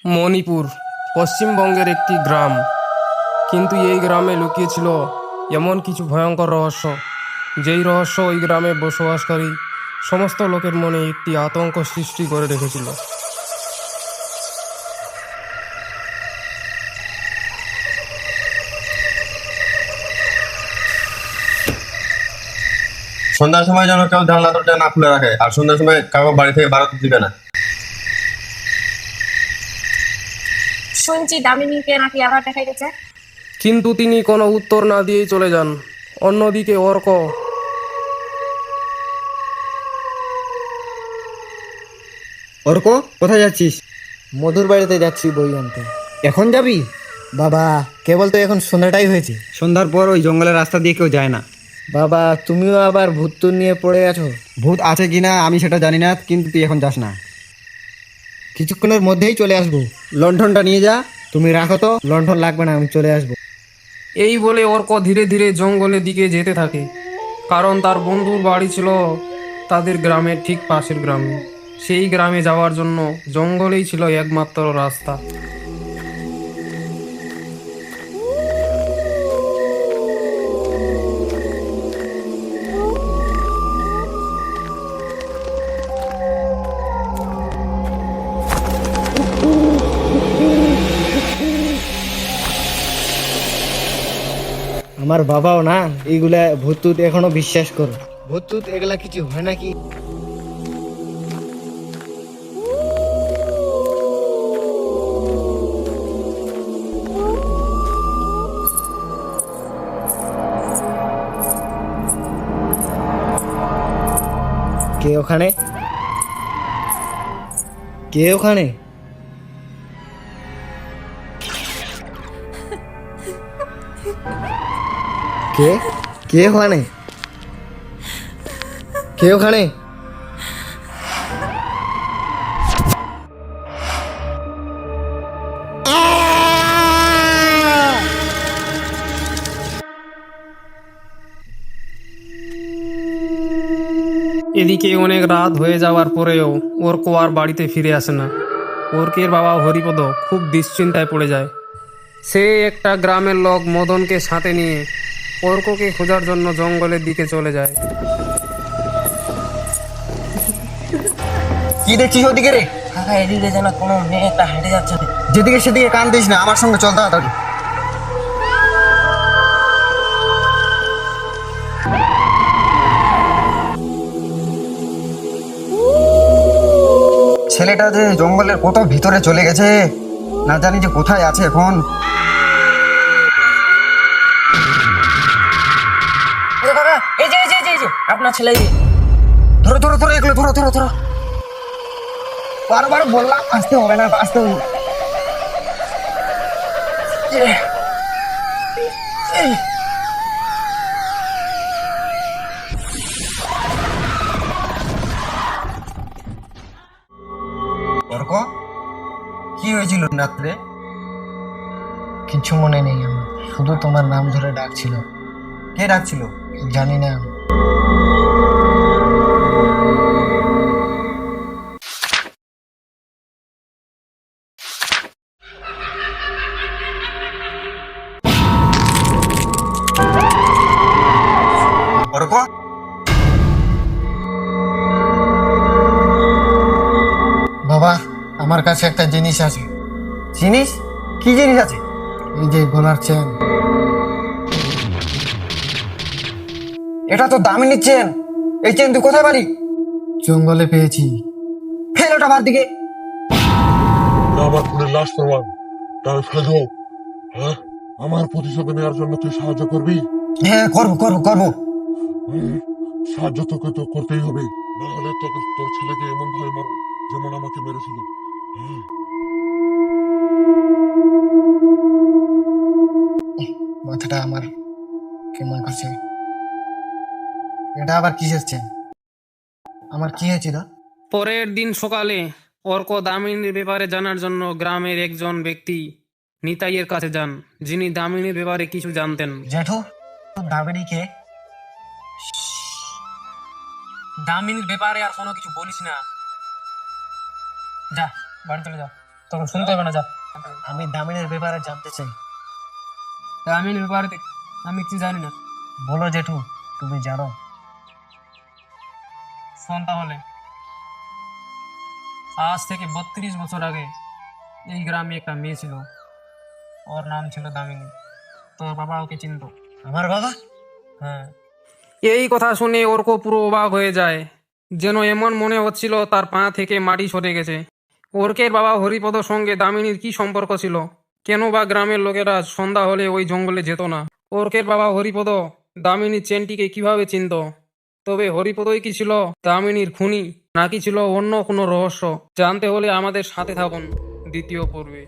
মণিপুর পশ্চিমবঙ্গের একটি গ্রাম, কিন্তু এই গ্রামে লুকিয়ে ছিল এমন কিছু ভয়ঙ্কর রহস্য, যেই রহস্য ওই গ্রামে বসবাসকারী সমস্ত লোকের মনে একটি আতঙ্ক সৃষ্টি করে রেখেছিল। সন্ধ্যার সময় যেন কেউ জানলা দরজা না খুলে রাখে, আর সন্ধ্যার সময় কাউকে বাড়ি থেকে বাড়াতে দিবে না। শুনছি দামিনীকে নাকি আবার দেখা গেছে। কিন্তু তিনি কোনো উত্তর না দিয়েই চলে যান। অন্যদিকে অর্ক অর্ক, কোথায় যাচ্ছিস? মধুর বাড়িতে যাচ্ছি বই আনতে। এখন যাবি? বাবা, কেবল তো এখন সন্ধ্যাটাই হয়েছে। সন্ধ্যার পর ওই জঙ্গলের রাস্তা দিয়ে কেউ যায় না। বাবা, তুমিও আবার ভূত নিয়ে পড়ে আছো। ভূত আছে কিনা আমি সেটা জানি না, কিন্তু তুই এখন যাস না। কিছুক্ষণের মধ্যেই চলে আসবো। লণ্ঠনটা নিয়ে যা। তুমি রাখো তো, লণ্ঠন লাগবে না, আমি চলে আসবো। এই বলে অর্ক ধীরে ধীরে জঙ্গলের দিকে যেতে থাকে, কারণ তার বন্ধুর বাড়ি ছিল তাদের গ্রামের ঠিক পাশের গ্রামে। সেই গ্রামে যাওয়ার জন্য জঙ্গলেই ছিল একমাত্র রাস্তা। আমার বাবাও না এইগুলা ভূত এখনো বিশ্বাস করো। ভূত এগুলা কিছু হয় নাকি? কে ওখানে? কে ওখানে? কে কে ওখানে? কে ওখানে? এদিকে অনেক রাত হয়ে যাওয়ার পরেও অর্ক আর বাড়িতে ফিরে আসে না। অর্কের বাবা হরিপদ খুব দুশ্চিন্তায় পড়ে যায়। সে একটা গ্রামের লোক মদনকে সাথে নিয়ে অর্ককে খোঁজার জন্য জঙ্গলের দিকে চলে যায়। কি দেখছিস ওদিকে রে? কাকা, এদিকে যেন কোনো মেয়ে একটা হেঁটে যাচ্ছে। যেদিকে সেদিকে কান দিস না, আমার সঙ্গে চল তাড়াতাড়ি। ছেলেটা যে জঙ্গলের কত ভিতরে চলে গেছে, না জানি যে কোথায় আছে এখন। কাকা, এই যে এই যে এই যে আপনার ছেলে। ধরো ধরো ধরো, এগুলো ধরো ধরো ধরো। বারবার বললাম আসতে হবে না, আসতে হবে না। অর্ক, কি হয়েছিল রাত্রে? কিছু মনে নেই আমার, শুধু তোমার নাম ধরে ডাকছিল। কে ডাকছিল? জানি না। অর্ক, বাবা, আমার কাছে একটা জিনিস আছে। জিনিস? কি জিনিস আছে? এই যে গলার চেন। এটা তো দামি নিচ্ছেন। এই চেন তুই কোথায় পারি? জঙ্গলে পেয়েছি। ফেল ওটা বার দিকে। এটা আমার খুনের লাশ প্রমাণ। তাহলে ফেলে দাও। হ্যাঁ, আমার প্রতিশোধ নেওয়ার জন্য তুই সাহায্য করবি। হ্যাঁ, করবো করবো করবো। সাহায্য তোকে তো করতেই হবে, না হলে তোকে তোর ছেলেকে এমন ভাবে মারো যেমন আমাকে মেরেছিল। হ্যাঁ, মাথাটা আমার কেমন করছে। এটা আবার কিসের চেন? আমার কি হয়েছিল? পরের দিন সকালে অর্ক দামিনীর ব্যাপারে জানার জন্য গ্রামের একজন ব্যক্তি নিতাইয়ের কাছে যান, যিনি দামিনীর ব্যাপারে কিছু জানতেন। জেঠু, দামিনীকে দামিনীর ব্যাপারে আর কোনো কিছু বলিস না, যা বাড়ি চলে যা। তোকে শুনতে হবে না, যা। আমি দামিনীর ব্যাপারে জানতে চাই। দামিনীর ব্যাপারে আমি কিছু জানি না। বলো জেঠু, তুমি জানো? শোন তাহলে, আজ থেকে 32 বছর আগে এই গ্রামে একটা মেয়ে ছিল, ওর নাম ছিল দামিনী। তোর বাবা ওকে চিনতো। আমার বাবা? হ্যাঁ। এই কথা শুনে অর্ক পুরো অবাক হয়ে যায়, যেন এমন মনে হচ্ছিল তার পা থেকে মাটি সরে গেছে। অর্কের বাবা হরিপদর সঙ্গে দামিনীর কি সম্পর্ক ছিল? কেন বা গ্রামের লোকেরা সন্ধ্যা হলে ওই জঙ্গলে যেত না? অর্কের বাবা হরিপদ দামিনীর চেনটিকে কিভাবে চিনতো? তবে হরিপদই কি ছিল দামিনীর খুনি, নাকি ছিল অন্য কোনো রহস্য? জানতে হলে আমাদের সাথে থাকুন দ্বিতীয় পর্বে।